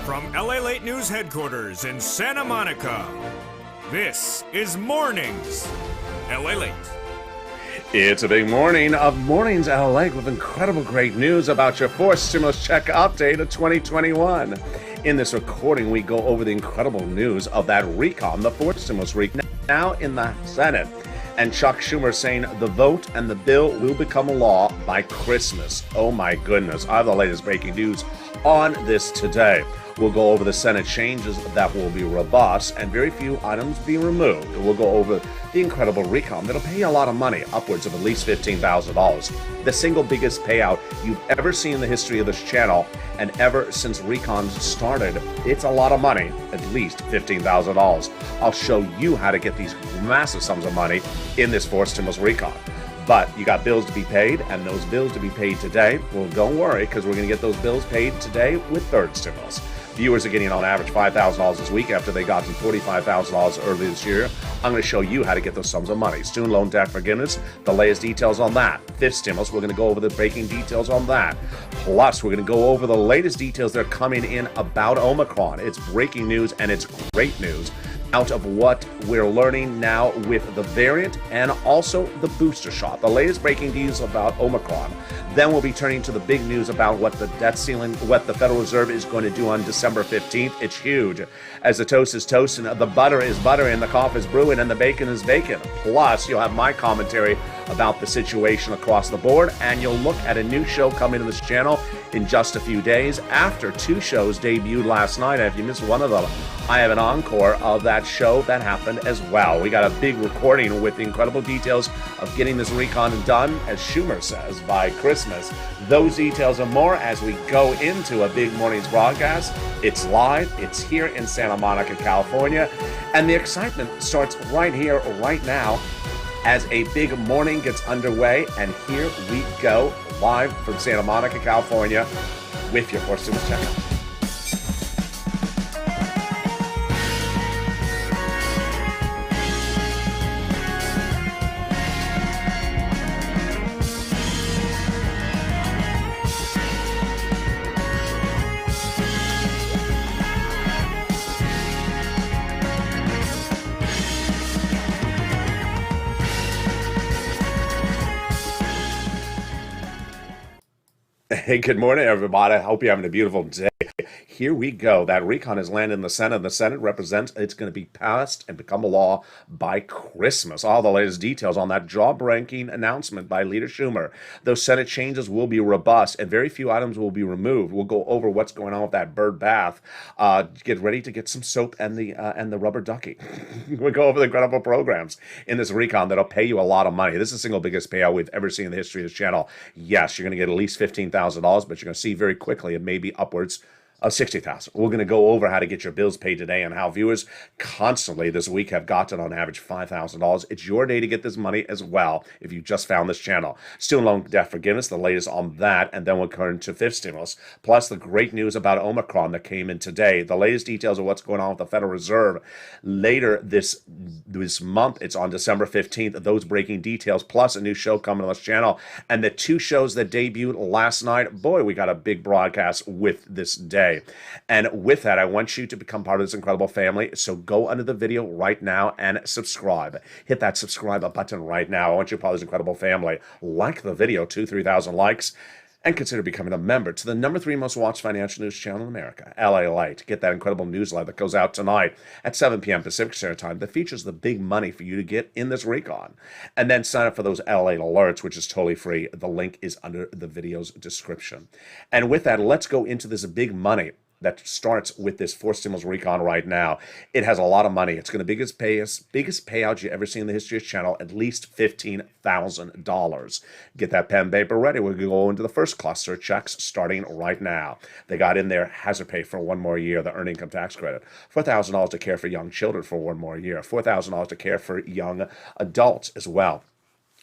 From LALATE News Headquarters in Santa Monica, this is Mornings LALATE. It's a big morning of Mornings LALATE with incredible great news about your fourth stimulus check update of 2021. In this recording, we go over the incredible news of that recon, the fourth stimulus recon, now in the Senate. And Chuck Schumer saying the vote and the bill will become a law by Christmas. Oh my goodness, I have the latest breaking news on this today. We'll go over the Senate changes that will be robust and very few items being removed. We'll go over the incredible recon that'll pay you a lot of money, upwards of at least $15,000. The single biggest payout you've ever seen in the history of this channel, and ever since recons started, it's a lot of money, at least $15,000. I'll show you how to get these massive sums of money in this fourth stimulus recon. But you got bills to be paid, and those bills to be paid today, well, don't worry, because we're going to get those bills paid today with third stimulus. Viewers are getting on average $5,000 this week after they got to $45,000 earlier this year. I'm going to show you how to get those sums of money. Student loan debt forgiveness, the latest details on that. Fifth stimulus, we're going to go over the breaking details on that. Plus, we're going to go over the latest details that are coming in about Omicron. It's breaking news and it's great news out of what we're learning now with the variant and also the booster shot. The latest breaking news about Omicron. Then we'll be turning to the big news about what the debt ceiling, what the Federal Reserve is going to do on December 15th. It's huge. As the toast is toasting, the butter is buttering, the coffee is brewing, and the bacon is bacon. Plus, you'll have my commentary about the situation across the board, and you'll look at a new show coming to this channel in just a few days after two shows debuted last night. And if you missed one of them, I have an encore of that show that happened as well. We got a big recording with the incredible details of getting this recon done, as Schumer says, by Christmas. Those details and more as we go into a big morning's broadcast. It's live, it's here in Santa Monica, California, and the excitement starts right here, right now, as a big morning gets underway. And here we go, live from Santa Monica, California, with your fourth stimulus check. Hey, good morning, everybody. I hope you're having a beautiful day. Here we go. That recon has landed in the Senate. The Senate represents it's going to be passed and become a law by Christmas. All the latest details on that jaw-breaking announcement by Leader Schumer. Those Senate changes will be robust and very few items will be removed. We'll go over what's going on with that bird bath. Get ready to get some soap and the rubber ducky. We'll go over the incredible programs in this recon that'll pay you a lot of money. This is the single biggest payout we've ever seen in the history of this channel. Yes, you're going to get at least $15,000, but you're going to see very quickly it may be upwards of $60,000. We're going to go over how to get your bills paid today and how viewers constantly this week have gotten on average $5,000. It's your day to get this money as well if you just found this channel. Student loan debt forgiveness, the latest on that, and then we'll turn to fifth stimulus. Plus the great news about Omicron that came in today. The latest details of what's going on with the Federal Reserve later this month. It's on December 15th. Those breaking details, plus a new show coming on this channel. And the two shows that debuted last night, boy, we got a big broadcast with this day. And with that, I want you to become part of this incredible family. So go under the video right now and subscribe. Hit that subscribe button right now. I want you to be part of this incredible family. Like the video, 3,000 likes. And consider becoming a member to the #3 most watched financial news channel in America, LALATE. Get that incredible newsletter that goes out tonight at 7 p.m. Pacific Standard Time that features the big money for you to get in this recon. And then sign up for those LALATE alerts, which is totally free. The link is under the video's description. And with that, let's go into this big money that starts with this fourth stimulus recon right now. It has a lot of money. It's going to be the biggest payout you ever seen in the history of this channel, at least $15,000. Get that pen and paper ready. We're going to go into the first cluster checks starting right now. They got in there hazard pay for one more year, the earned income tax credit, $4,000 to care for young children for one more year, $4,000 to care for young adults as well.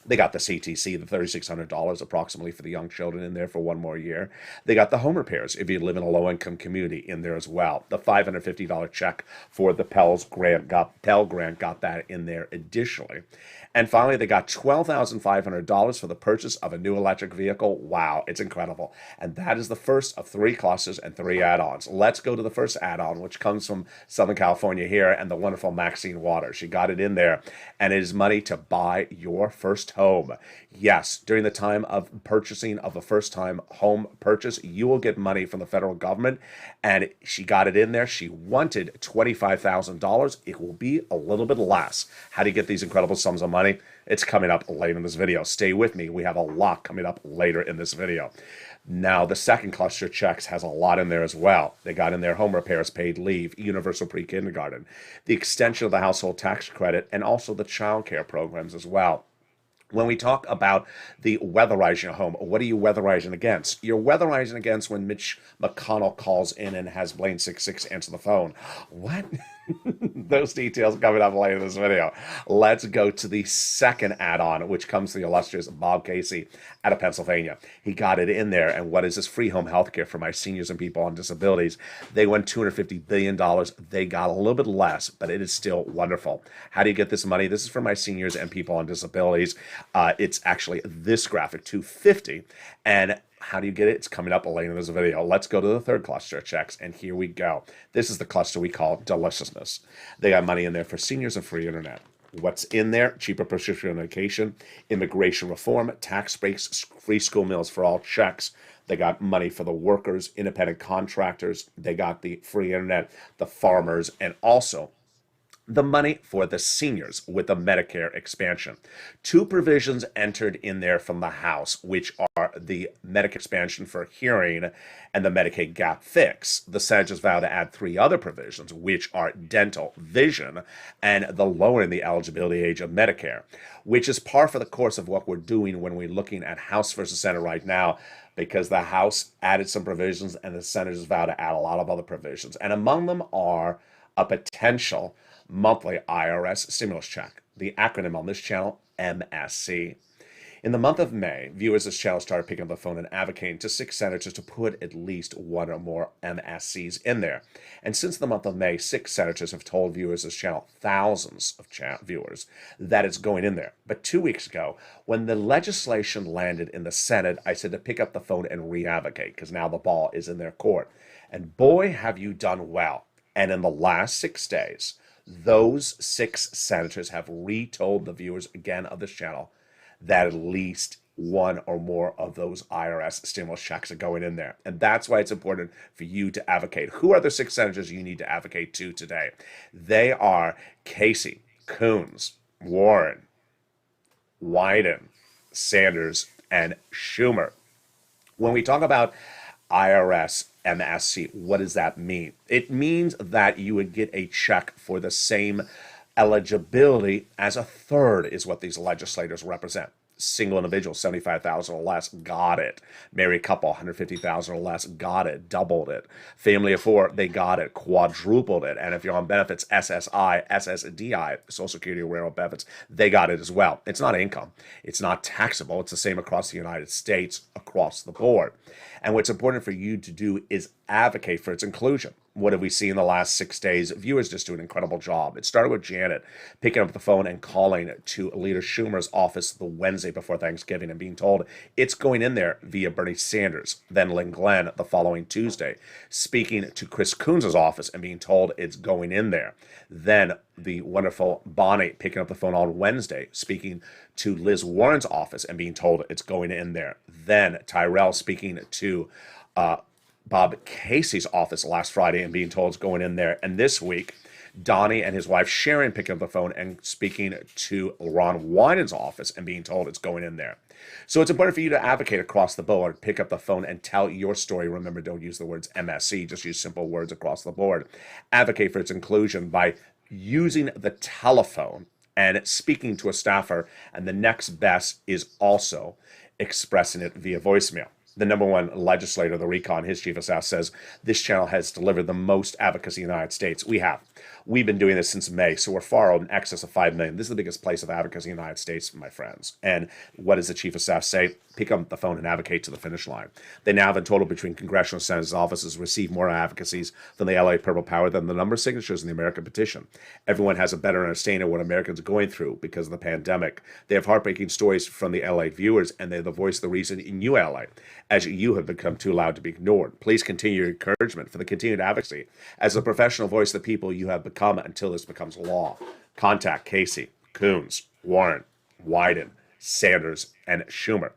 They got the CTC, the $3,600 approximately for the young children in there for one more year. They got the home repairs if you live in a low-income community in there as well. The $550 check for the Pell Grant got that in there additionally. And finally, they got $12,500 for the purchase of a new electric vehicle. Wow, it's incredible. And that is the first of 3 clusters and 3 add-ons. Let's go to the first add-on, which comes from Southern California here, and the wonderful Maxine Waters. She got it in there, and it is money to buy your first home. Yes, during the time of purchasing of a first-time home purchase, you will get money from the federal government, and she got it in there. She wanted $25,000. It will be a little bit less. How do you get these incredible sums of money? It's coming up later in this video. Stay with me. We have a lot coming up later in this video. Now, the second cluster checks has a lot in there as well. They got in there home repairs, paid leave, universal pre-kindergarten, the extension of the household tax credit, and also the child care programs as well. When we talk about the weatherizing your home, what are you weatherizing against? You're weatherizing against when Mitch McConnell calls in and has Blaine 66 answer the phone. What? Those details coming up later in this video. Let's go to the second add-on, which comes to the illustrious Bob Casey out of Pennsylvania. He got it in there. And what is this? Free home health care for my seniors and people on disabilities. They won $250 billion. They got a little bit less, but it is still wonderful. How do you get this money? This is for my seniors and people on disabilities. It's actually this graphic, 250. And how do you get it? It's coming up later in this video. Let's go to the third cluster of checks, and here we go. This is the cluster we call deliciousness. They got money in there for seniors and free internet. What's in there? Cheaper prescription medication, immigration reform, tax breaks, free school meals for all checks. They got money for the workers, independent contractors. They got the free internet, the farmers, and also the money for the seniors with the Medicare expansion. 2 provisions entered in there from the House, which are the Medicare expansion for hearing and the Medicaid gap fix. The Senate just vowed to add 3 other provisions, which are dental, vision, and the lowering the eligibility age of Medicare, which is par for the course of what we're doing when we're looking at House versus Senate right now, because the House added some provisions and the Senate just vowed to add a lot of other provisions. And among them are a potential monthly IRS stimulus check. The acronym on this channel, MSC. In the month of May, viewers of this channel started picking up the phone and advocating to 6 senators to put at least 1 or more MSCs in there. And since the month of May, 6 senators have told viewers of this channel, thousands of viewers, that it's going in there. But 2 weeks ago, when the legislation landed in the Senate, I said to pick up the phone and re-advocate, because now the ball is in their court. And boy, have you done well. And in the last 6 days, those 6 senators have retold the viewers again of this channel that at least 1 or more of those IRS stimulus checks are going in there. And that's why it's important for you to advocate. Who are the 6 senators you need to advocate to today? They are Casey, Coons, Warren, Wyden, Sanders, and Schumer. When we talk about IRS MSC, what does that mean? It means that you would get a check for the same eligibility as a third is what these legislators represent. Single individual, 75,000 or less, got it. Married couple, 150,000 or less, got it. Doubled it. Family of 4, they got it. Quadrupled it. And if you're on benefits, SSI, SSDI, Social Security Railroad benefits, they got it as well. It's not income. It's not taxable. It's the same across the United States, across the board. And what's important for you to do is advocate for its inclusion. What have we seen in the last 6 days? Viewers just do an incredible job. It started with Janet picking up the phone and calling to Leader Schumer's office the Wednesday before Thanksgiving and being told it's going in there via Bernie Sanders. Then Lynn Glenn the following Tuesday speaking to Chris Coons' office and being told it's going in there. Then the wonderful Bonnie picking up the phone on Wednesday speaking to Liz Warren's office and being told it's going in there. Then Tyrell speaking to Bob Casey's office last Friday and being told it's going in there. And this week, Donnie and his wife Sharon picking up the phone and speaking to Ron Wyden's office and being told it's going in there. So it's important for you to advocate across the board, pick up the phone and tell your story. Remember, don't use the words MSC, just use simple words across the board. Advocate for its inclusion by using the telephone and speaking to a staffer, and the next best is also expressing it via voicemail. the number one legislator of the recon, his chief of staff, says this channel has delivered the most advocacy in the United States. We've been doing this since May, so we're far in excess of 5 million. This is the biggest place of advocacy in the United States, my friends. And what does the chief of staff say? Pick up the phone and advocate to the finish line. They now have a total between congressional and Senate offices received more advocacies from the LA Purple Power than the number of signatures in the American petition. Everyone has a better understanding of what Americans are going through because of the pandemic. They have heartbreaking stories from the LA viewers, and they're the voice of the reason in you, LA, as you have become too loud to be ignored. Please continue your encouragement for the continued advocacy. As a professional voice of the people, you have become until this becomes law. Contact Casey, Coons, Warren, Wyden, Sanders, and Schumer.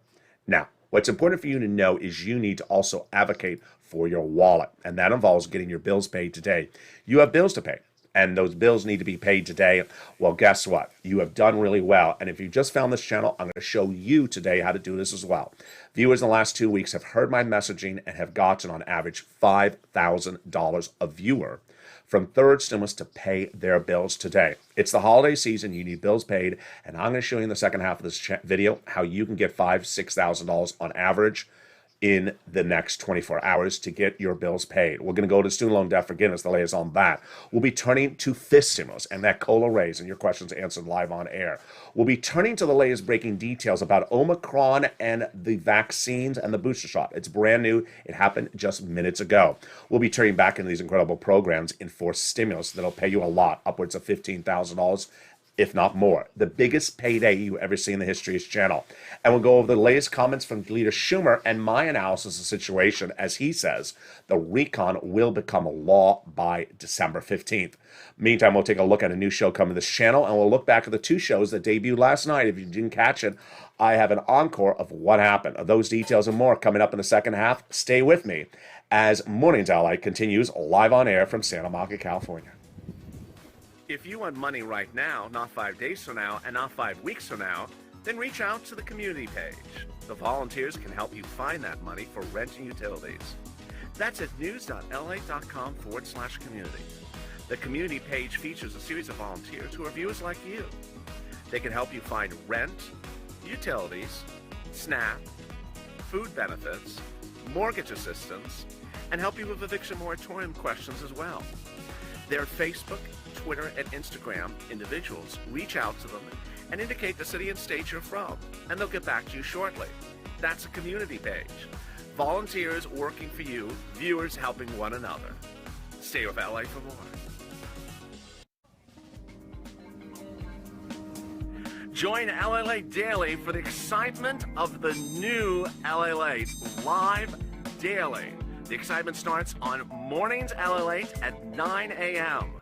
Now, what's important for you to know is you need to also advocate for your wallet, and that involves getting your bills paid today. You have bills to pay, and those bills need to be paid today. Well, guess what? You have done really well, and if you just found this channel, I'm going to show you today how to do this as well. Viewers in the last 2 weeks have heard my messaging and have gotten on average $5,000 a viewer from third stimulus to pay their bills today. It's the holiday season. You need bills paid, and I'm going to show you in the second half of this video how you can get $5,000 to $6,000 on average in the next 24 hours to get your bills paid. We're going to go to student loan debt forgiveness, the latest on that. We'll be turning to fifth stimulus and that COLA raise and your questions answered live on air. We'll be turning to the latest breaking details about Omicron and the vaccines and the booster shot. It's brand new. It happened just minutes ago. We'll be turning back into these incredible programs in fourth stimulus that'll pay you a lot, upwards of $15,000. If not more. The biggest payday you ever see in the history of this channel. And we'll go over the latest comments from Leader Schumer and my analysis of the situation as he says the recon will become a law by December 15th. Meantime, we'll take a look at a new show coming to this channel, and we'll look back at the two shows that debuted last night. If you didn't catch it, I have an encore of what happened. Those details and more coming up in the second half. Stay with me as Mornings LA continues live on air from Santa Monica, California. If you want money right now, not 5 days from now, and not 5 weeks from now, then reach out to the community page. The volunteers can help you find that money for rent and utilities. That's at news.la.com/community. The community page features a series of volunteers who are viewers like you. They can help you find rent, utilities, SNAP, food benefits, mortgage assistance, and help you with eviction moratorium questions as well. Their Facebook, Twitter, and Instagram individuals reach out to them and indicate the city and state you're from, and they'll get back to you shortly. That's a community page. Volunteers working for you, viewers helping one another. Stay with LA for more. Join LALATE Daily for the excitement of the new LALATE live daily. The excitement starts on Mornings LALATE at 9 a.m.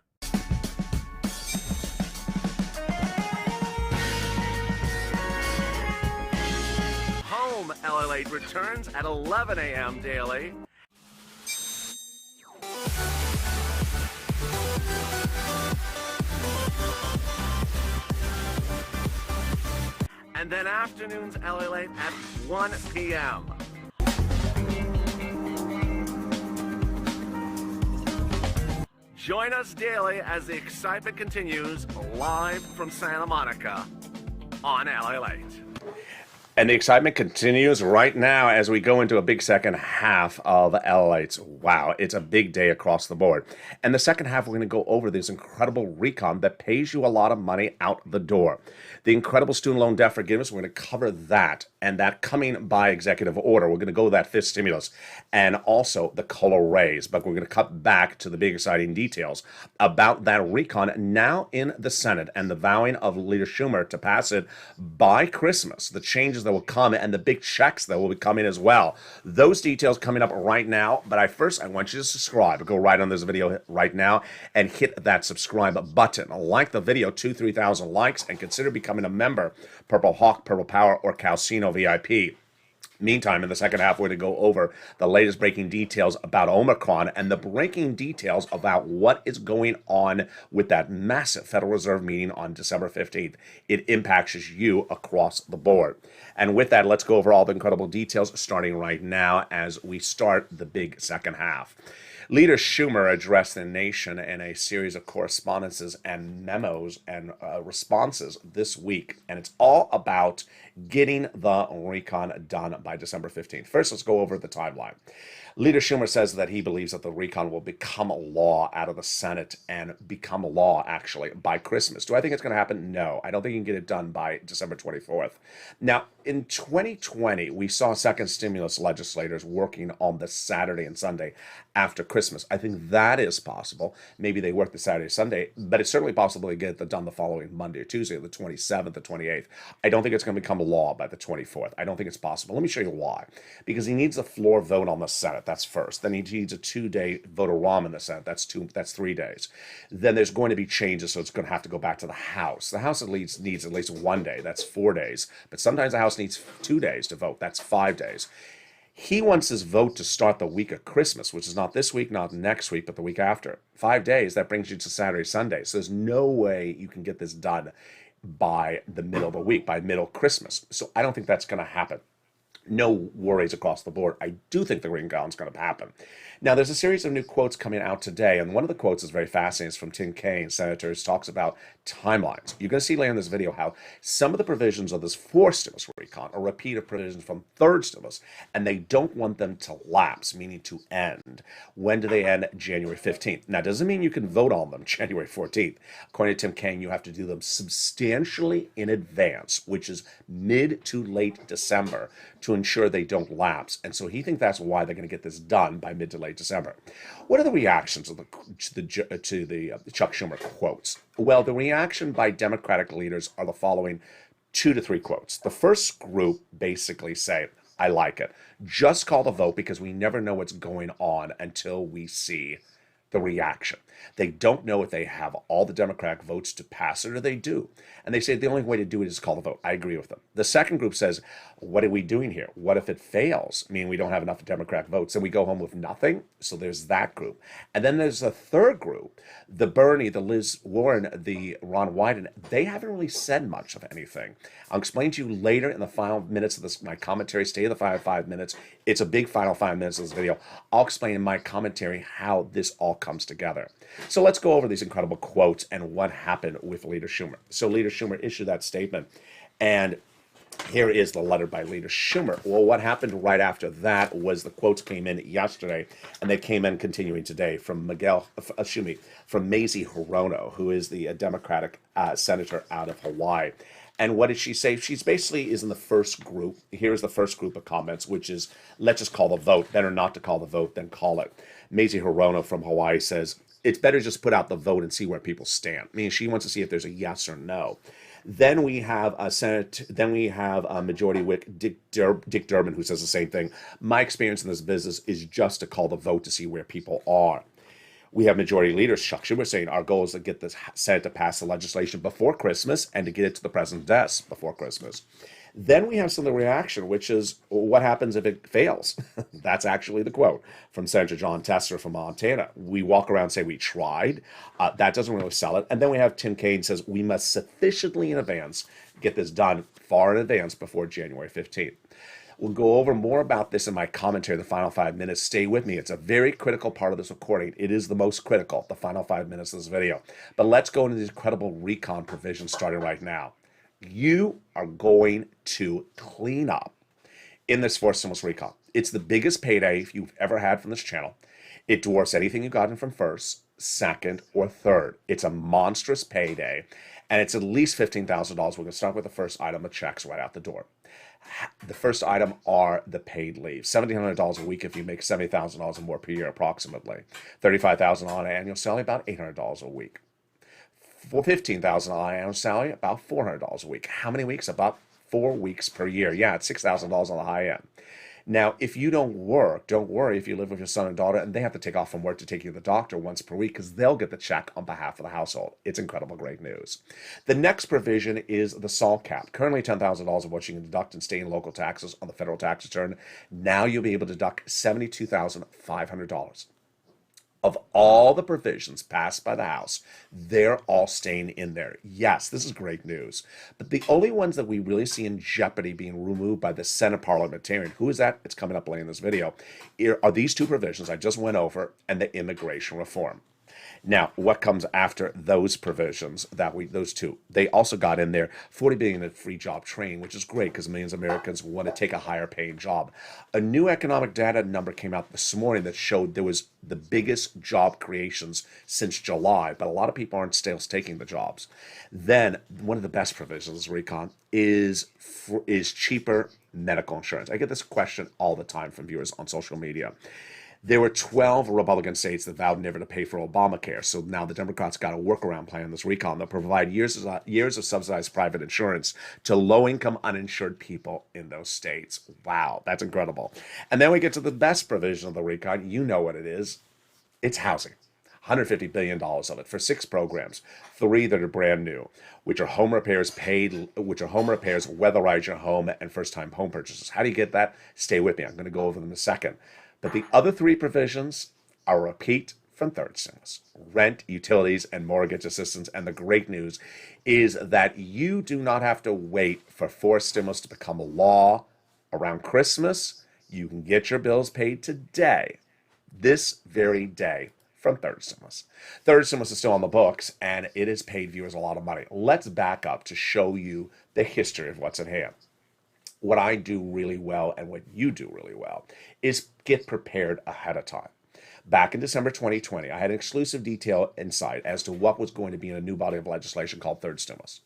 Home LALATE returns at 11 a.m. daily. And then afternoons LALATE at 1 p.m. Join us daily as the excitement continues live from Santa Monica on LALATE. And the excitement continues right now as we go into a big second half of LALATE's. Wow, it's a big day across the board. And the second half, we're going to go over this incredible recon that pays you a lot of money out the door. The incredible student loan debt forgiveness, we're going to cover that, and that coming by executive order. We're going to go with that fifth stimulus, and also the COLA raise. But we're going to cut back to the big exciting details about that recon now in the Senate and the vowing of Leader Schumer to pass it by Christmas. The changes that will come and the big checks that will be coming as well. Those details coming up right now. But I want you to subscribe. Go right on this video right now and hit that subscribe button. Like the video, 3,000 likes, and consider becoming a member, Purple Hawk, Purple Power, or Calcino VIP. Meantime, in the second half, we're going to go over the latest breaking details about Omicron and the breaking details about what is going on with that massive Federal Reserve meeting on December 15th. It impacts you across the board. And with that, let's go over all the incredible details starting right now as we start the big second half. Leader Schumer addressed the nation in a series of correspondences and memos and responses this week, and it's all about getting the recon done by December 15th. First, let's go over the timeline. Leader Schumer says that he believes that the recon will become a law out of the Senate and become a law, actually, by Christmas. Do I think it's going to happen? No. I don't think he can get it done by December 24th. Now, in 2020, we saw second stimulus legislators working on the Saturday and Sunday after Christmas. I think that is possible. Maybe they work the Saturday, Sunday, but it's certainly possible to get it done the following Monday or Tuesday, the 27th, the 28th. I don't think it's going to become a law by the 24th. I don't think it's possible. Let me show you why. Because he needs a floor vote on the Senate. That's first. Then he needs a 2-day vote-a-rom in the Senate. That's 3 days. Then there's going to be changes, so it's going to have to go back to the House. The House at least needs at least 1 day. That's 4 days. But sometimes the House needs 2 days to vote. That's 5 days. He wants his vote to start the week of Christmas, which is not this week, not next week, but the week after. 5 days, that brings you to Saturday, Sunday. So there's no way you can get this done by the middle of the week, by middle Christmas. So I don't think that's going to happen. No worries across the board. I do think the recon is going to happen. Now, there's a series of new quotes coming out today, and one of the quotes is very fascinating. It's from Danny Kean, senator, who talks about timelines. You're going to see later in this video how some of the provisions of this fourth stimulus recon are repeated provisions from third stimulus, and they don't want them to lapse, meaning to end. When do they end? January 15th. Now, it doesn't mean you can vote on them January 14th. According to Danny Kean, you have to do them substantially in advance, which is mid to late December, to ensure they don't lapse. And so he thinks that's why they're going to get this done by mid to late December. What are the reactions of to the Chuck Schumer quotes? Well, the reaction by Democratic leaders are the following 2 to 3 quotes. The first group basically say, I like it. Just call the vote because we never know what's going on until we see the reaction. They don't know if they have all the Democratic votes to pass it or they do. And they say the only way to do it is call the vote. I agree with them. The second group says, what are we doing here? What if it fails? I mean, we don't have enough Democratic votes and we go home with nothing? So there's that group. And then there's a third group, the Bernie, the Liz Warren, the Ron Wyden. They haven't really said much of anything. I'll explain to you later in the final minutes of this, my commentary. Stay the 5 minutes. It's a big final 5 minutes of this video. I'll explain in my commentary how this all comes together. So let's go over these incredible quotes and what happened with Leader Schumer. So Leader Schumer issued that statement, and here is the letter by Leader Schumer. Well, what happened right after that was the quotes came in yesterday, and they came in continuing today from from Mazie Hirono, who is the Democratic senator out of Hawaii. And what did she say? She's basically is in the first group. Here's the first group of comments, which is, let's just call the vote. Better not to call the vote than call it. Mazie Hirono from Hawaii says, it's better just put out the vote and see where people stand. I mean, she wants to see if there's a yes or no. Then we have a Majority Whip Dick Durbin, who says the same thing. My experience in this business is just to call the vote to see where people are. We have Majority Leader Chuck Schumer saying our goal is to get the Senate to pass the legislation before Christmas and to get it to the president's desk before Christmas. Then we have some of the reaction, which is what happens if it fails? That's actually the quote from Senator John Tester from Montana. We walk around and say we tried. That doesn't really sell it. And then we have Danny Kean says we must sufficiently in advance get this done far in advance before January 15th. We'll go over more about this in my commentary, the final 5 minutes. Stay with me. It's a very critical part of this recording. It is the most critical, the final 5 minutes of this video. But let's go into these incredible recon provisions starting right now. You are going to clean up in this fourth stimulus recon. It's the biggest payday you've ever had from this channel. It dwarfs anything you got in from first, second, or third. It's a monstrous payday, and it's at least $15,000. We're going to start with the first item of checks right out the door. The first item are the paid leave. $1,700 a week if you make $70,000 or more per year, approximately. $35,000 on an annual salary, about $800 a week. For $15,000 annual salary, about $400 a week. How many weeks? About 4 weeks per year. Yeah, it's $6,000 on the high end. Now, if you don't work, don't worry if you live with your son and daughter and they have to take off from work to take you to the doctor once per week because they'll get the check on behalf of the household. It's incredible, great news. The next provision is the SALT cap. Currently $10,000 of what you can deduct in state and local taxes on the federal tax return. Now you'll be able to deduct $72,500. Of all the provisions passed by the House, they're all staying in there. Yes, this is great news. But the only ones that we really see in jeopardy being removed by the Senate parliamentarian, who is that? It's coming up later in this video, are these two provisions I just went over and the immigration reform. Now, what comes after those provisions, those two, they also got in there 40 billion in free job training, which is great because millions of Americans want to take a higher paying job. A new economic data number came out this morning that showed there was the biggest job creations since July, but a lot of people aren't still taking the jobs. Then one of the best provisions, Recon, is cheaper medical insurance. I get this question all the time from viewers on social media. There were 12 Republican states that vowed never to pay for Obamacare. So now the Democrats got a workaround plan, this recon, that provide years of subsidized private insurance to low-income uninsured people in those states. Wow, that's incredible. And then we get to the best provision of the recon. You know what it is. It's housing. $150 billion of it for 6 programs, 3 that are brand new, which are home repairs, weatherize your home, and first-time home purchases. How do you get that? Stay with me. I'm going to go over them in a second. But the other 3 provisions are a repeat from third stimulus: rent, utilities, and mortgage assistance. And the great news is that you do not have to wait for fourth stimulus to become a law around Christmas. You can get your bills paid today, this very day, from third stimulus. Third stimulus is still on the books, and it has paid viewers a lot of money. Let's back up to show you the history of what's at hand. What I do really well and what you do really well is get prepared ahead of time. Back in December 2020, I had an exclusive detail insight as to what was going to be in a new body of legislation called third stimulus.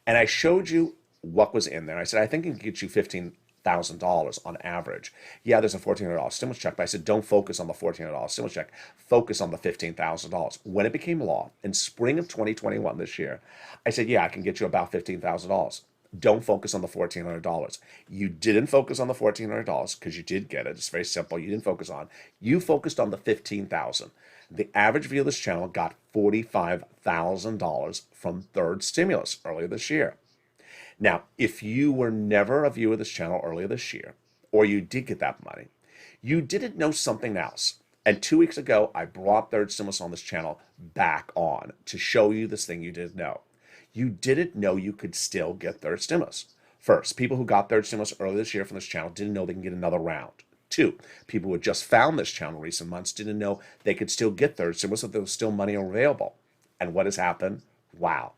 And I showed you what was in there. I said, I think it can get you $15,000 on average. Yeah, there's a $1,400 stimulus check, but I said, don't focus on the $1,400 stimulus check. Focus on the $15,000. When it became law in spring of 2021 this year, I said, yeah, I can get you about $15,000. Don't focus on the $1,400. You didn't focus on the $1,400 because you did get it. It's very simple. You didn't focus on. You focused on the $15,000. The average viewer of this channel got $45,000 from third stimulus earlier this year. Now, if you were never a viewer of this channel earlier this year, or you did get that money, you didn't know something else. And 2 weeks ago, I brought third stimulus on this channel back on to show you this thing you didn't know. You didn't know you could still get third stimulus. First, people who got third stimulus earlier this year from this channel didn't know they can get another round. 2, people who had just found this channel in recent months didn't know they could still get third stimulus, that there was still money available. And what has happened? Wow.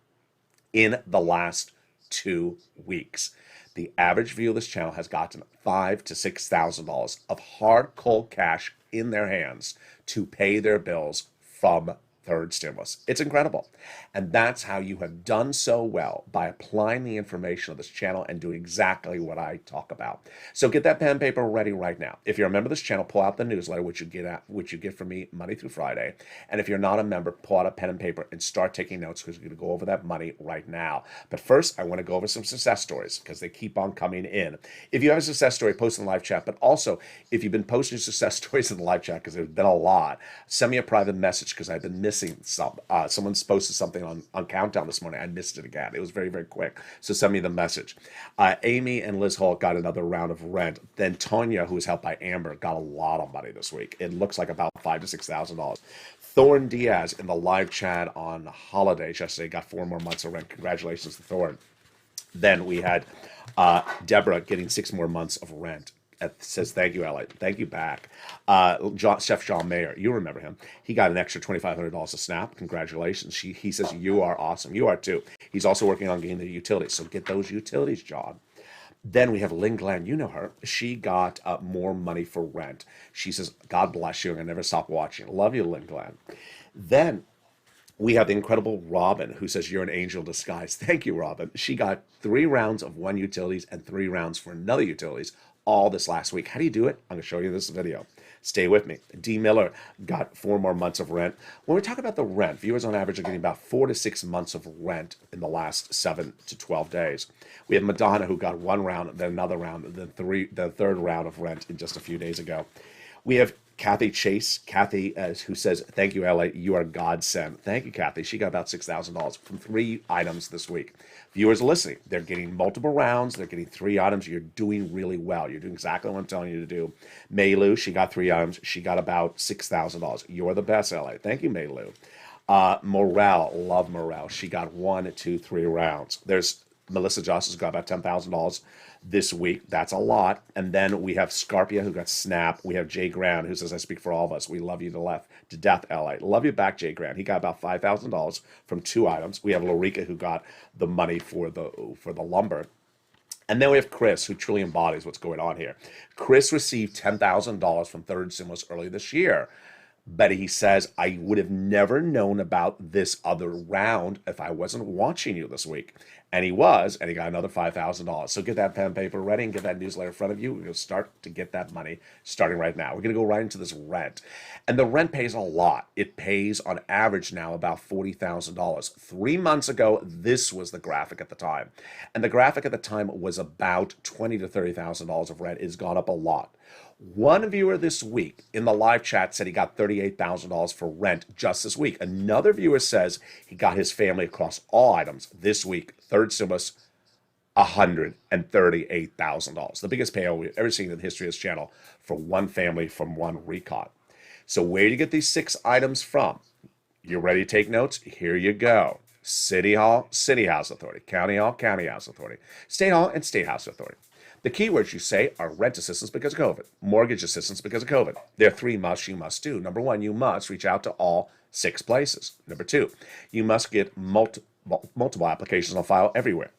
In the last 2 weeks, the average viewer of this channel has gotten $5,000 to $6,000 of hard, cold cash in their hands to pay their bills from third stimulus. It's incredible. And that's how you have done so well, by applying the information of this channel and doing exactly what I talk about. So get that pen and paper ready right now. If you're a member of this channel, pull out the newsletter, which you get from me Monday through Friday. And if you're not a member, pull out a pen and paper and start taking notes, because we're going to go over that money right now. But first, I want to go over some success stories because they keep on coming in. If you have a success story, post in the live chat. But also, if you've been posting success stories in the live chat, because there's been a lot, send me a private message, because I've been missing some. Someone's posted something on Countdown this morning. I missed it again. It was very, very quick. So send me the message. Amy and Liz Hall got another round of rent. Then Tonya, who was helped by Amber, got a lot of money this week. It looks like about $5,000 to $6,000. Thorn Diaz in the live chat on holidays yesterday got 4 more months of rent. Congratulations to Thorn. Then we had Deborah getting 6 more months of rent. It says, thank you, LA. Thank you back. Chef John Mayer, you remember him. He got an extra $2,500 a snap. Congratulations. He says, you are awesome. You are too. He's also working on getting the utilities. So get those utilities, John. Then we have Lynn Glenn. You know her. She got more money for rent. She says, God bless you. I never stop watching. Love you, Lynn Glenn. Then we have the incredible Robin, who says, you're an angel in disguise. Thank you, Robin. She got 3 rounds of one utilities and 3 rounds for another utilities all this last week. How do you do it? I'm going to show you this video. Stay with me. D. Miller got 4 more months of rent. When we talk about the rent, viewers on average are getting about 4 to 6 months of rent in the last 7 to 12 days. We have Madonna, who got 1 round, then another round, then the third round of rent in just a few days ago. We have Kathy Chase, who says, thank you, LA. You are godsend. Thank you, Kathy. She got about $6,000 from 3 items this week. Viewers are listening. They're getting multiple rounds. They're getting 3 items. You're doing really well. You're doing exactly what I'm telling you to do. Maylu, she got 3 items. She got about $6,000. You're the best, LA. Thank you, Maylu. Morale, love Morale. She got 1, 2, 3 rounds. There's Melissa Joss has got about $10,000 this week. That's a lot. And then we have Scarpia, who got Snap. We have Jay Grant, who says, I speak for all of us. We love you to death, LA. Love you back, Jay Grant. He got about $5,000 from 2 items. We have Lorica, who got the money for the lumber. And then we have Chris, who truly embodies what's going on here. Chris received $10,000 from Third Stimulus early this year. But he says, I would have never known about this other round if I wasn't watching you this week. And he was, and he got another $5,000. So get that pen and paper ready and get that newsletter in front of you. We're going to start to get that money starting right now. We're going to go right into this rent. And the rent pays a lot. It pays on average now about $40,000. 3 months ago, this was the graphic at the time. And the graphic at the time was about $20,000 to $30,000 of rent. It's gone up a lot. One viewer this week in the live chat said he got $38,000 for rent just this week. Another viewer says he got his family across all items this week, Third Stimulus, $138,000. The biggest payout we've ever seen in the history of this channel for one family from one recon. So where do you get these 6 items from? You ready to take notes? Here you go. City Hall, City House Authority. County Hall, County House Authority. State Hall, and State House Authority. The keywords you say are rent assistance because of COVID, mortgage assistance because of COVID. There are 3 musts you must do. Number 1, you must reach out to all 6 places. Number 2, you must get multiple applications on file everywhere.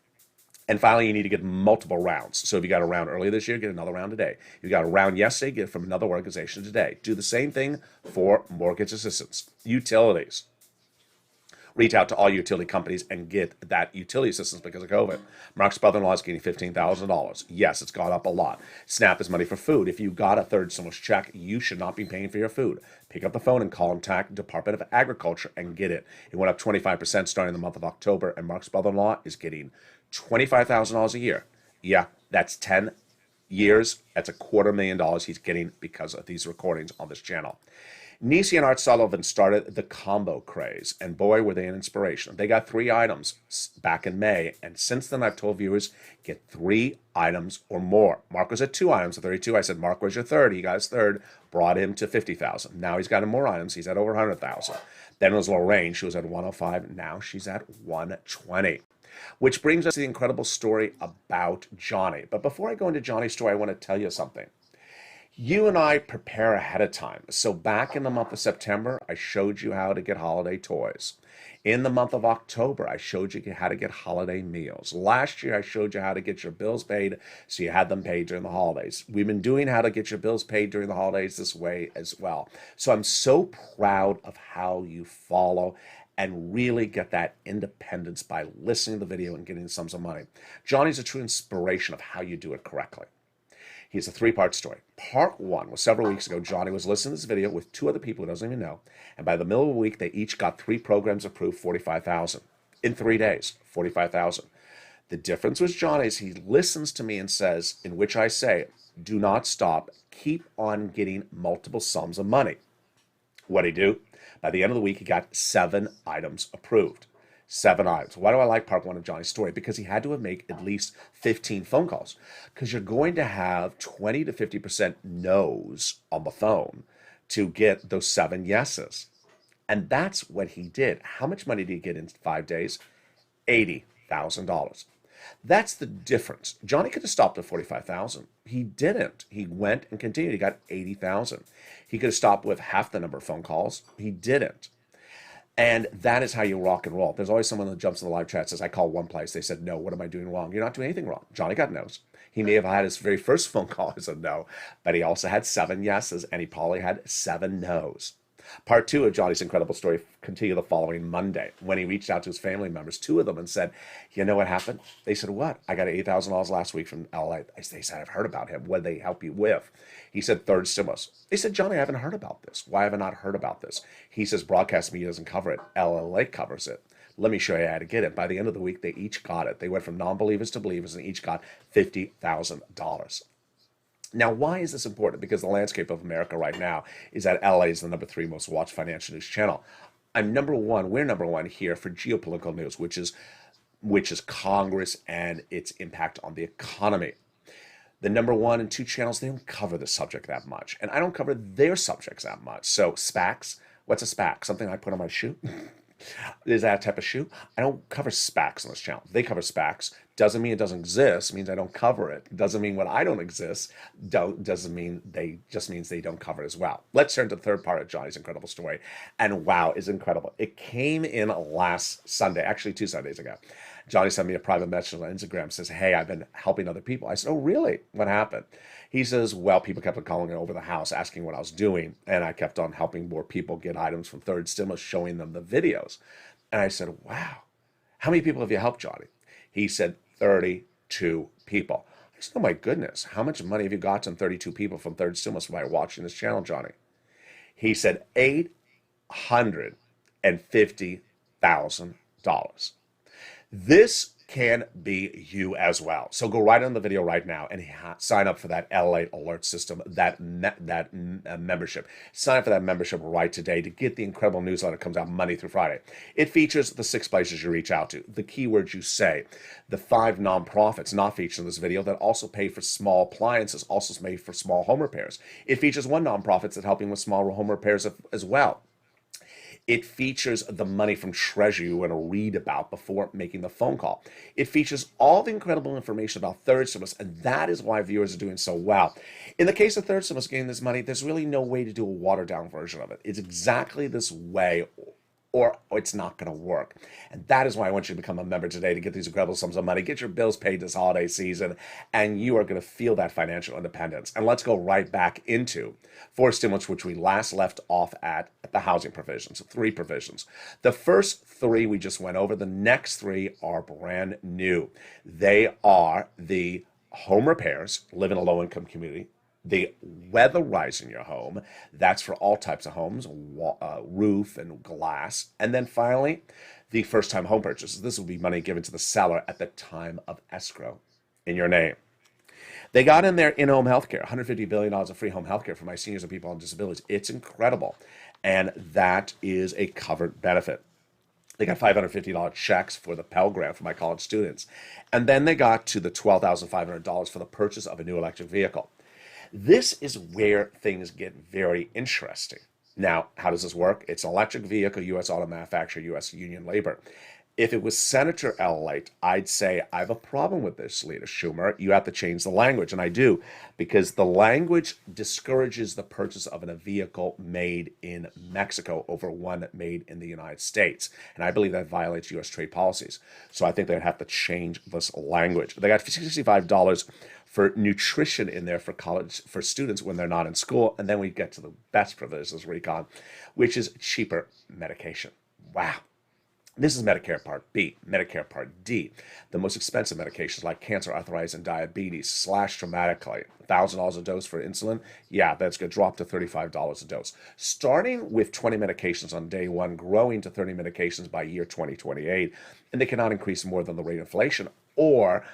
And finally, you need to get multiple rounds. So if you got a round earlier this year, get another round today. If you got a round yesterday, get it from another organization today. Do the same thing for mortgage assistance. Utilities. Reach out to all utility companies and get that utility assistance because of COVID. Mark's brother-in-law is getting $15,000. Yes, it's gone up a lot. SNAP is money for food. If you got a third stimulus check, you should not be paying for your food. Pick up the phone and contact Department of Agriculture and get it. It went up 25% starting in the month of October, and Mark's brother-in-law is getting $25,000 a year. Yeah, that's 10 years. That's $250,000 he's getting because of these recordings on this channel. Nisi and Art Sullivan started the combo craze, and boy, were they an inspiration. They got 3 items back in May, and since then I've told viewers, get 3 items or more. Mark was at 2 items at 32. I said, Mark, where's your third? He got his third, brought him to 50,000. Now he's got more items. He's at over 100,000. Then it was Lorraine. She was at 105. Now she's at 120. Which brings us to the incredible story about Johnny. But before I go into Johnny's story, I want to tell you something. You and I prepare ahead of time. So back in the month of September, I showed you how to get holiday toys. In the month of October, I showed you how to get holiday meals. Last year, I showed you how to get your bills paid so you had them paid during the holidays. We've been doing how to get your bills paid during the holidays this way as well. So I'm so proud of how you follow and really get that independence by listening to the video and getting sums of money. Johnny's a true inspiration of how you do it correctly. He's a 3-part story. Part 1 was several weeks ago. Johnny was listening to this video with 2 other people who doesn't even know. And by the middle of the week, they each got 3 programs approved, $45,000. In 3 days, $45,000. The difference with Johnny is he listens to me and says, in which I say, do not stop. Keep on getting multiple sums of money. What'd he do? By the end of the week, he got 7 items approved. 7 items. Why do I like part 1 of Johnny's story? Because he had to make at least 15 phone calls. Because you're going to have 20 to 50% no's on the phone to get those 7 yeses. And that's what he did. How much money did he get in 5 days? $80,000. That's the difference. Johnny could have stopped at $45,000. He didn't. He went and continued. He got $80,000. He could have stopped with half the number of phone calls. He didn't. And that is how you rock and roll. There's always someone that jumps in the live chat and says, I called one place. They said, no, what am I doing wrong? You're not doing anything wrong. Johnny got no's. He may have had his very first phone call as a no, but he also had 7 yeses, and he probably had 7 no's. Part 2 of Johnny's incredible story continued the following Monday when he reached out to his family members, 2 of them, and said, you know what happened? They said, what? I got $8,000 last week from LA. They said, I've heard about him. What did they help you with? He said, third stimulus. They said, Johnny, I haven't heard about this. Why have I not heard about this? He says, broadcast media doesn't cover it. LALATE covers it. Let me show you how to get it. By the end of the week, they each got it. They went from non-believers to believers and each got $50,000. Now, why is this important? Because the landscape of America right now is that LA is the number 3 most watched financial news channel. I'm number 1. We're number 1 here for geopolitical news, which is Congress and its impact on the economy. The number 1 and 2 channels, they don't cover the subject that much, and I don't cover their subjects that much. So SPACs, what's a SPAC? Something I put on my shoe? Is that a type of shoe? I don't cover SPACs on this channel. They cover SPACs. Doesn't mean it doesn't exist, means I don't cover it. Doesn't mean when I don't exist, doesn't mean they just means they don't cover it as well. Let's turn to the third part of Johnny's incredible story. And wow, is incredible. It came in last Sunday, actually 2 Sundays ago. Johnny sent me a private message on Instagram, says, hey, I've been helping other people. I said, oh, really? What happened? He says, well, people kept on calling over the house, asking what I was doing. And I kept on helping more people get items from third stimulus, showing them the videos. And I said, wow, how many people have you helped, Johnny? He said, 32 people. I said, oh my goodness, how much money have you gotten 32 people from third stimulus by watching this channel, Johnny? He said $850,000. This can be you as well. So go right on the video right now and sign up for that LALATE alert system, that membership. Sign up for that membership right today to get the incredible newsletter that comes out Monday through Friday. It features the 6 places you reach out to, the keywords you say, the 5 nonprofits not featured in this video that also pay for small appliances, also made for small home repairs. It features 1 nonprofit that's helping with small home repairs as well. It features the money from Treasury you want to read about before making the phone call. It features all the incredible information about third stimulus, and that is why viewers are doing so well. In the case of third stimulus getting this money, there's really no way to do a watered-down version of it. It's exactly this way, or it's not going to work. And that is why I want you to become a member today to get these incredible sums of money, get your bills paid this holiday season, and you are going to feel that financial independence. And let's go right back into 4 stimulus, which we last left off at the housing provisions, 3 provisions. The first 3 we just went over. The next 3 are brand new. They are the home repairs, live in a low-income community, the weatherizing your home, that's for all types of homes, roof and glass. And then finally, the first-time home purchases. This will be money given to the seller at the time of escrow in your name. They got in there in-home healthcare, $150 billion of free home healthcare for my seniors and people on disabilities. It's incredible. And that is a covered benefit. They got $550 checks for the Pell Grant for my college students. And then they got to the $12,500 for the purchase of a new electric vehicle. This is where things get very interesting. Now, how does this work? It's an electric vehicle, U.S. auto manufacturer, U.S. union labor. If it was Senator LALATE, I'd say, I have a problem with this, Leader Schumer. You have to change the language, and I do, because the language discourages the purchase of a vehicle made in Mexico over one made in the United States. And I believe that violates U.S. trade policies. So I think they'd have to change this language. They got $65 for nutrition in there for college, for students when they're not in school. And then we get to the best provisions, Recon, which is cheaper medication. Wow. This is Medicare Part B, Medicare Part D. The most expensive medications like cancer, arthritis, and diabetes slash dramatically. $1,000 a dose for insulin, yeah, that's going to drop to $35 a dose. Starting with 20 medications on day 1, growing to 30 medications by year 2028, and they cannot increase more than the rate of inflation, or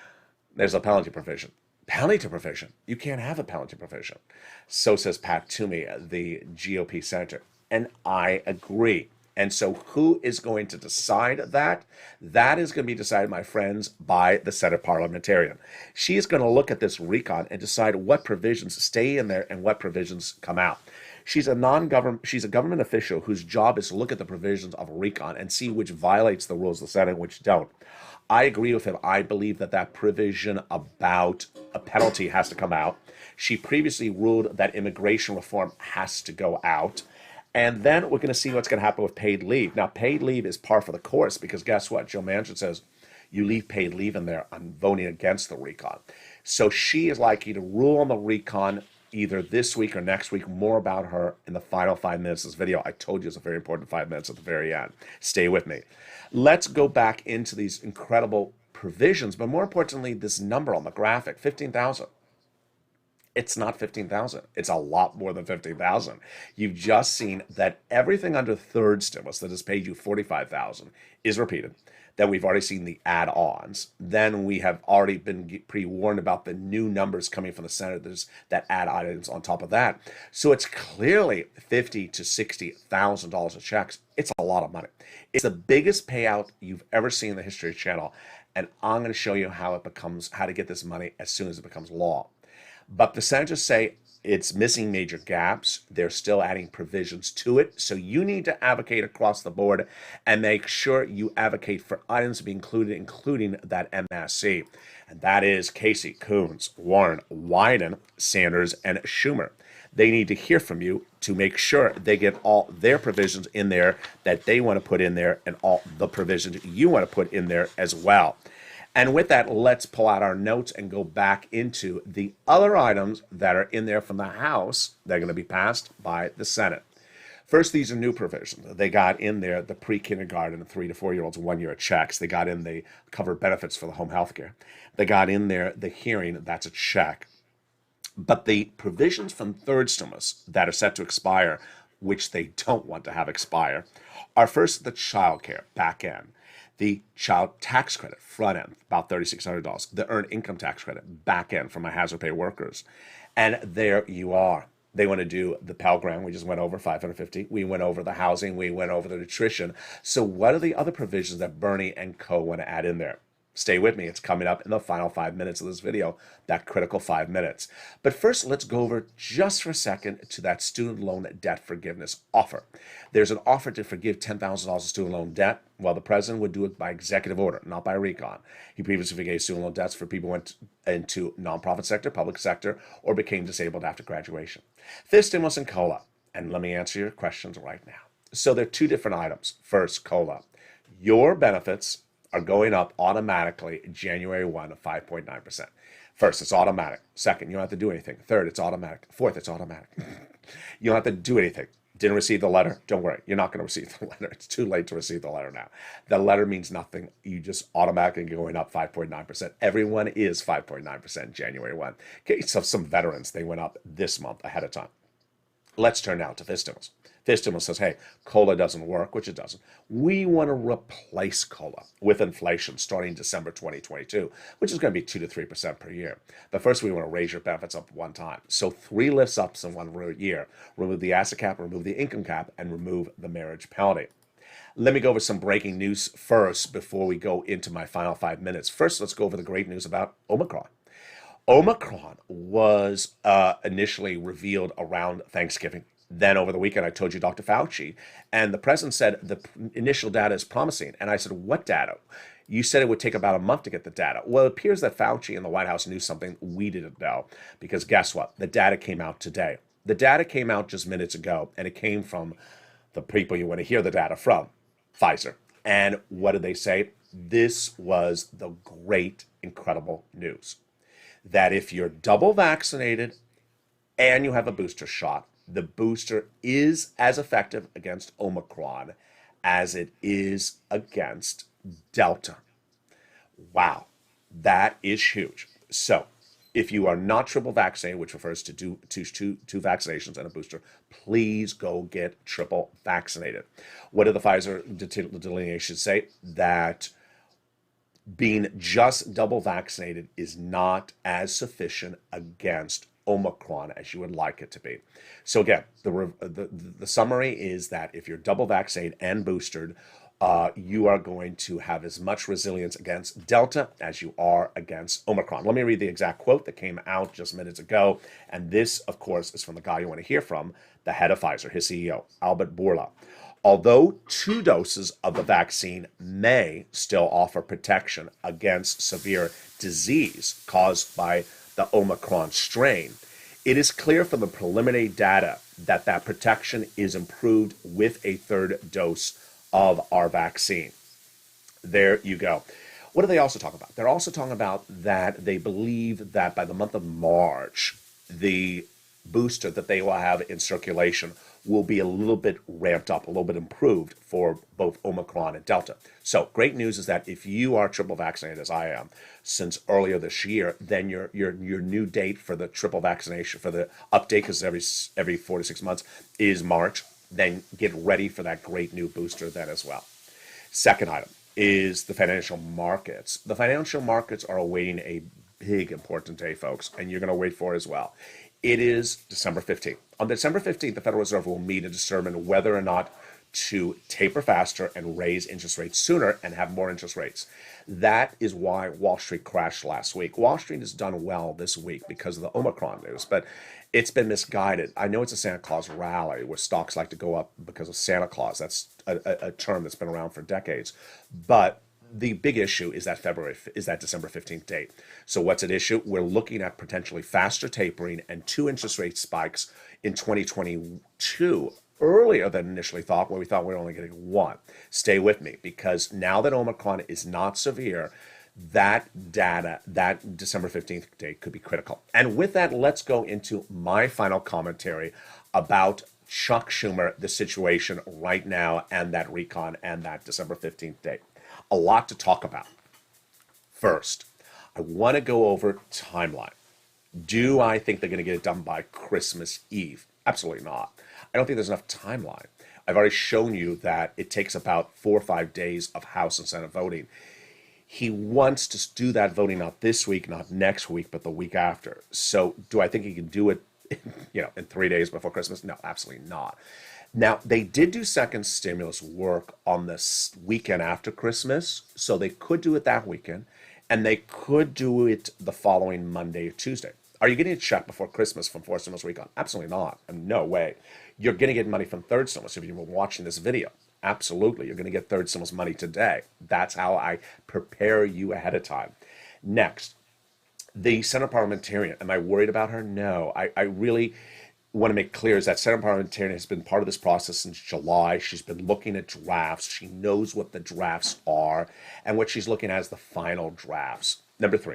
there's a penalty provision. Penalty provision. You can't have a penalty provision. So says Pat Toomey, the GOP senator, and I agree. And so who is going to decide that? That is going to be decided, my friends, by the Senate parliamentarian. She is going to look at this recon and decide what provisions stay in there and what provisions come out. She's a government official whose job is to look at the provisions of a recon and see which violates the rules of the Senate and which don't. I agree with him. I believe that that provision about a penalty has to come out. She previously ruled that immigration reform has to go out. And then we're going to see what's going to happen with paid leave. Now, paid leave is par for the course because guess what? Joe Manchin says, you leave paid leave in there. I'm voting against the recon. So she is likely to rule on the recon either this week or next week. More about her in the final 5 minutes of this video. I told you it's a very important 5 minutes at the very end. Stay with me. Let's go back into these incredible provisions, but more importantly, this number on the graphic, 15,000. It's not 15,000. It's a lot more than 15,000. You've just seen that everything under third stimulus that has paid you 45,000 is repeated. Then we've already seen the add-ons. Then we have already been pre-warned about the new numbers coming from the Senate that add items on top of that. So it's clearly $50,000 to $60,000 of checks. It's a lot of money. It's the biggest payout you've ever seen in the History Channel, and I'm going to show you how to get this money as soon as it becomes law. But the senators say, It's missing major gaps. They're still adding provisions to it. So you need to advocate across the board and make sure you advocate for items to be included, including that MSC. And that is Casey, Coons, Warren, Wyden, Sanders, and Schumer. They need to hear from you to make sure they get all their provisions in there that they want to put in there and all the provisions you want to put in there as well. And with that, let's pull out our notes and go back into the other items that are in there from the House that are going to be passed by the Senate. First, these are new provisions. They got in there the pre-kindergarten, 3 to 4 year olds, 1 year checks. They got in the covered benefits for the home health care. They got in there the hearing, that's a check. But the provisions from third stimulus that are set to expire, which they don't want to have expire, are first the child care back end, the child tax credit front end, about $3,600, the earned income tax credit back end for my hazard pay workers. And there you are. They want to do the Pell Grant. We just went over 550. We went over the housing. We went over the nutrition. So what are the other provisions that Bernie and co want to add in there? Stay with me. It's coming up in the final 5 minutes of this video, that critical 5 minutes. But first, let's go over just for a second to that student loan debt forgiveness offer. There's an offer to forgive $10,000 of student loan debt. Well, the president would do it by executive order, not by recon. He previously forgave student loan debts for people who went into nonprofit sector, public sector, or became disabled after graduation. Fifth stimulus and COLA. And let me answer your questions right now. So there are two different items. First, COLA. Your benefits are going up automatically January 1 of 5.9%. First, it's automatic. Second, you don't have to do anything. Third, it's automatic. Fourth, it's automatic. You don't have to do anything. Didn't receive the letter? Don't worry. You're not going to receive the letter. It's too late to receive the letter now. The letter means nothing. You just automatically going up 5.9%. Everyone is 5.9% January 1. Okay, so some veterans, they went up this month ahead of time. Let's turn now to fifth stimulus. Fifth stimulus says, hey, COLA doesn't work, which it doesn't. We want to replace COLA with inflation starting December 2022, which is going to be 2 to 3% per year. But first, we want to raise your benefits up one time. So 3 lifts ups in 1 year. Remove the asset cap, remove the income cap, and remove the marriage penalty. Let me go over some breaking news first before we go into my final 5 minutes. First, let's go over the great news about Omicron. Omicron was initially revealed around Thanksgiving. Then over the weekend, I told you Dr. Fauci, and the president said the initial data is promising. And I said, what data? You said it would take about a month to get the data. Well, it appears that Fauci and the White House knew something we didn't know, because guess what? The data came out today. The data came out just minutes ago, and it came from the people you want to hear the data from, Pfizer. And what did they say? This was the great, incredible news. That if you're double vaccinated and you have a booster shot, the booster is as effective against Omicron as it is against Delta. Wow, that is huge. So if you are not triple vaccinated, which refers to two vaccinations and a booster, please go get triple vaccinated. What did the Pfizer delineation say? That being just double vaccinated is not as sufficient against Omicron as you would like it to be. So again, the summary is that if you're double vaccinated and boosted, you are going to have as much resilience against Delta as you are against Omicron. Let me read the exact quote that came out just minutes ago. And this, of course, is from the guy you want to hear from, the head of Pfizer, his CEO, Albert Bourla. Although 2 doses of the vaccine may still offer protection against severe disease caused by the Omicron strain, it is clear from the preliminary data that that protection is improved with a 3rd dose of our vaccine. There you go. What do they also talk about? They're also talking about that they believe that by the month of March, the booster that they will have in circulation will be a little bit ramped up, a little bit improved for both Omicron and Delta. So great news is that if you are triple vaccinated, as I am, since earlier this year, then your new date for the triple vaccination, for the update, because every 4 to 6 months, is March. Then get ready for that great new booster then as well. Second item is the financial markets. The financial markets are awaiting a big, important day, folks, and you're going to wait for it as well. It is December 15th. On December 15th, the Federal Reserve will meet and determine whether or not to taper faster and raise interest rates sooner and have more interest rates. That is why Wall Street crashed last week. Wall Street has done well this week because of the Omicron news, but It's been misguided. I know it's a Santa Claus rally where stocks like to go up because of Santa Claus. That's a term that's been around for decades. But the big issue is that December 15th date. So what's at issue? We're looking at potentially faster tapering and 2 interest rate spikes in 2022 earlier than initially thought, where we thought we were only getting one. Stay with me, because now that Omicron is not severe, that data, that December 15th date could be critical. And with that, let's go into my final commentary about Chuck Schumer, the situation right now, and that recon and that December 15th date. A lot to talk about. First, I want to go over timeline. Do I think they're going to get it done by Christmas Eve? Absolutely not. I don't think there's enough timeline. I've already shown you that it takes about 4 or 5 days of House and Senate voting. He wants to do that voting not this week, not next week, but the week after. So do I think he can do it, in 3 days before Christmas? No, absolutely not. Now, they did do second stimulus work on this weekend after Christmas, so they could do it that weekend, and they could do it the following Monday or Tuesday. Are you getting a check before Christmas from fourth stimulus recon? Absolutely not. No way. You're going to get money from third stimulus if you were watching this video. Absolutely. You're going to get third stimulus money today. That's how I prepare you ahead of time. Next, the Senate parliamentarian. Am I worried about her? No. I really want to make clear is that Senate parliamentarian has been part of this process since July. She's been looking at drafts. She knows what the drafts are, and what she's looking at is the final drafts. Number 3,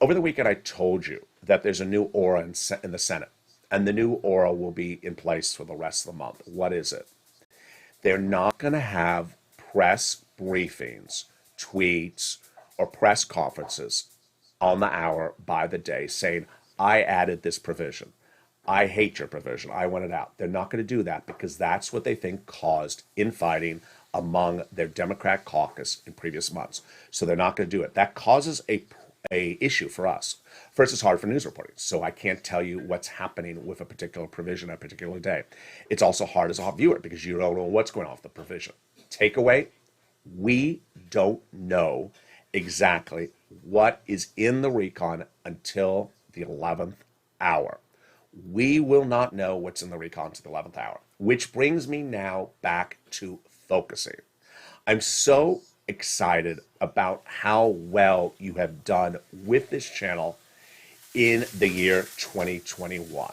over the weekend I told you that there's a new aura in the Senate, and the new aura will be in place for the rest of the month. What is it? They're not going to have press briefings, tweets, or press conferences on the hour by the day saying, I added this provision. I hate your provision. I want it out. They're not going to do that because that's what they think caused infighting among their Democrat caucus in previous months. So they're not going to do it. That causes a issue for us. First, it's hard for news reporting, so I can't tell you what's happening with a particular provision on a particular day. It's also hard as a viewer because you don't know what's going on with the provision. Takeaway, we don't know exactly what is in the recon until the 11th hour. We will not know what's in the recon to the 11th hour, which brings me now back to focusing. I'm so excited about how well you have done with this channel in the year 2021.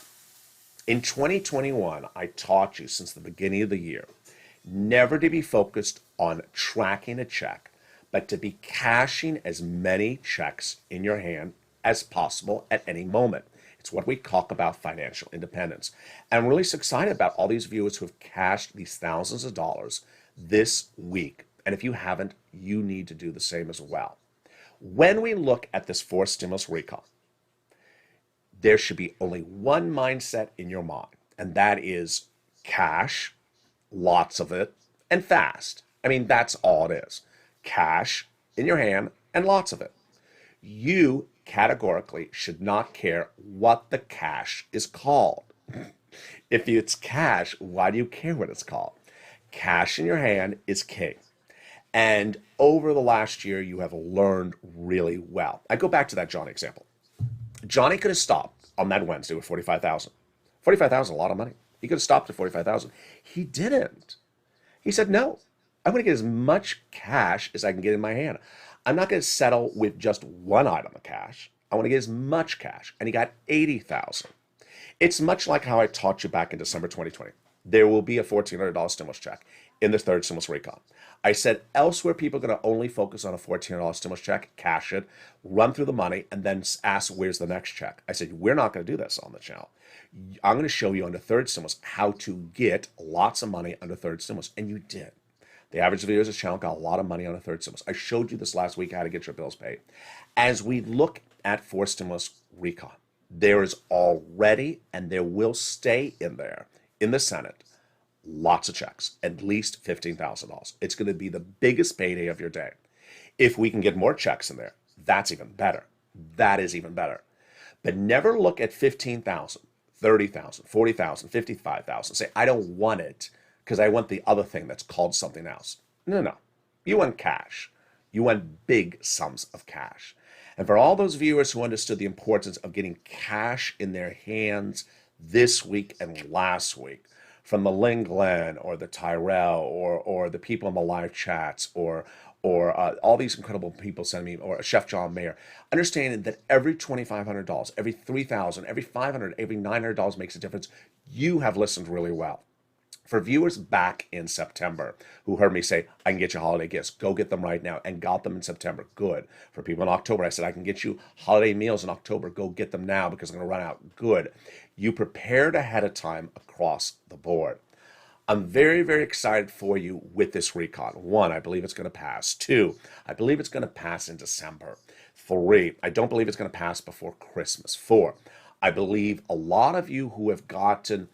In 2021, I taught you since the beginning of the year never to be focused on tracking a check, but to be cashing as many checks in your hand as possible at any moment. It's what we talk about financial independence. And I'm really excited about all these viewers who have cashed these thousands of dollars this week. And if you haven't, you need to do the same as well. When we look at this fourth stimulus recon, there should be only one mindset in your mind, and that is cash, lots of it, and fast. I mean, that's all it is. Cash in your hand and lots of it. You categorically should not care what the cash is called. If it's cash, why do you care what it's called? Cash in your hand is king. And over the last year, you have learned really well. I go back to that Johnny example. Johnny could have stopped on that Wednesday with $45,000. $45,000 is a lot of money. He could have stopped at $45,000. He didn't. He said, no, I'm going to get as much cash as I can get in my hand. I'm not going to settle with just one item of cash. I want to get as much cash. And he got $80,000. It's much like how I taught you back in December 2020. There will be a $1,400 stimulus check in the third stimulus recon. I said elsewhere people are going to only focus on a $1,400 stimulus check, cash it, run through the money, and then ask where's the next check. I said we're not going to do this on the channel. I'm going to show you under third stimulus how to get lots of money under third stimulus, and you did. The average viewers of this channel got a lot of money on a third stimulus. I showed you this last week how to get your bills paid. As we look at fourth stimulus recon, there is already, and there will stay in there, in the Senate, lots of checks, at least $15,000. It's going to be the biggest payday of your day. If we can get more checks in there, that's even better. That is even better. But never look at 15,000, 30,000, 40,000, 55,000. Say, I don't want it because I want the other thing that's called something else. No. You want cash. You want big sums of cash. And for all those viewers who understood the importance of getting cash in their hands this week and last week from the Lynn Glenn or the Tyrell or the people in the live chats or all these incredible people sending me, or Chef John Mayer, understanding that every $2,500, every $3,000, every $500, every $900 makes a difference. You have listened really well. For viewers back in September who heard me say, I can get you holiday gifts, go get them right now, and got them in September, good. For people in October, I said, I can get you holiday meals in October, go get them now because I'm going to run out, good. You prepared ahead of time across the board. I'm very, very excited for you with this recon. 1, I believe it's going to pass. 2, I believe it's going to pass in December. 3, I don't believe it's going to pass before Christmas. 4, I believe a lot of you who have gotten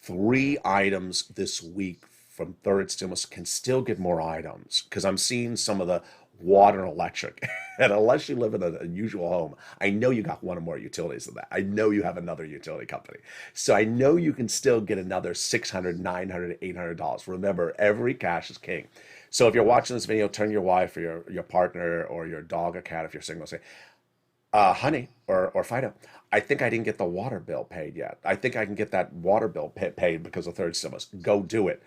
3 items this week from third stimulus can still get more items, because I'm seeing some of the water and electric. And unless you live in an unusual home, I know you got one or more utilities than that. I know you have another utility company. So I know you can still get another $600, $900, $800. Remember, every cash is king. So if you're watching this video, turn your wife or your partner or your dog or cat, if you're single, say, honey, or Fido, I think I didn't get the water bill paid yet. I think I can get that water bill paid because of third stimulus. Go do it.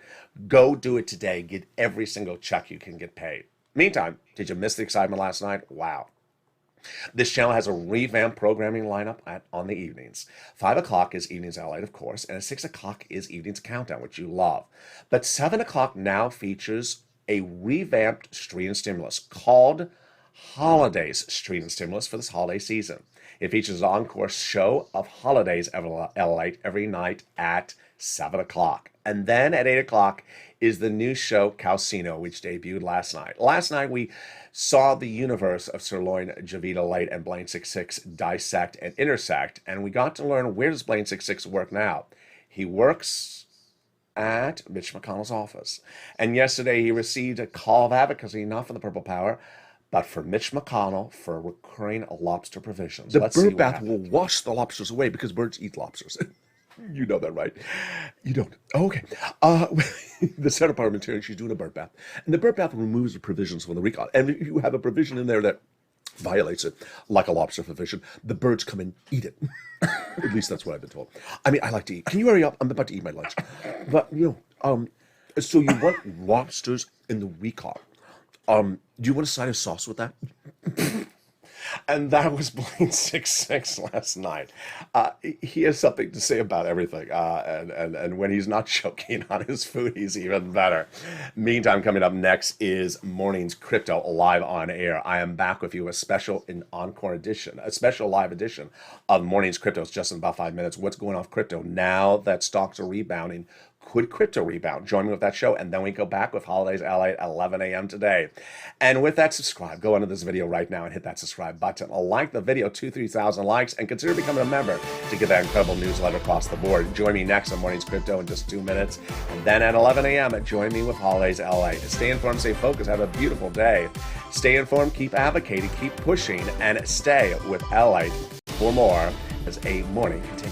Go do it today. Get every single check you can get paid. Meantime, did you miss the excitement last night? Wow. This channel has a revamped programming lineup on the evenings. 5 o'clock is Evenings LALATE, of course, and at 6 o'clock is Evenings Countdown, which you love. But 7 o'clock now features a revamped Street and Stimulus called Holidays Street and Stimulus for this holiday season. It features an encore show of Holidays LALATE every night at 7 o'clock. And then at 8 o'clock is the new show Calcino, which debuted last night. Last night we saw the universe of Sirloin, Javita Light, and Blaine 66 dissect and intersect, and we got to learn, where does Blaine 66 work now? He works at Mitch McConnell's office. And yesterday he received a call of advocacy, not from the Purple Power, but for Mitch McConnell for recurring lobster provisions. The bird bath will wash the lobsters away because birds eat lobsters. You know that, right? You don't. Oh, okay. The Senate parliamentarian, she's doing a bird bath. And the bird bath removes the provisions from the recon. And if you have a provision in there that violates it, like a lobster provision, the birds come and eat it. At least that's what I've been told. I mean, I like to eat. Can you hurry up? I'm about to eat my lunch. But, so you want lobsters in the recon. Do you want a side of sauce with that? And that was Blaine 66 last night. He has something to say about everything. And when he's not choking on his food, he's even better. Meantime, coming up next is Morning's Crypto live on air. I am back with you, a special live edition of Morning's Crypto. It's just in about 5 minutes. What's going on with crypto now that stocks are rebounding? Could crypto rebound? Join me with that show, and then we go back with Holidays LA at 11 a.m. today. And with that, subscribe. Go under this video right now and hit that subscribe button. Like the video, 2,000-3,000 likes, and consider becoming a member to get that incredible newsletter across the board. Join me next on Morning's Crypto in just 2 minutes. And then at 11 a.m., join me with Holidays LA. Stay informed, stay focused, have a beautiful day. Stay informed, keep advocating, keep pushing, and stay with LA for more as a morning continues.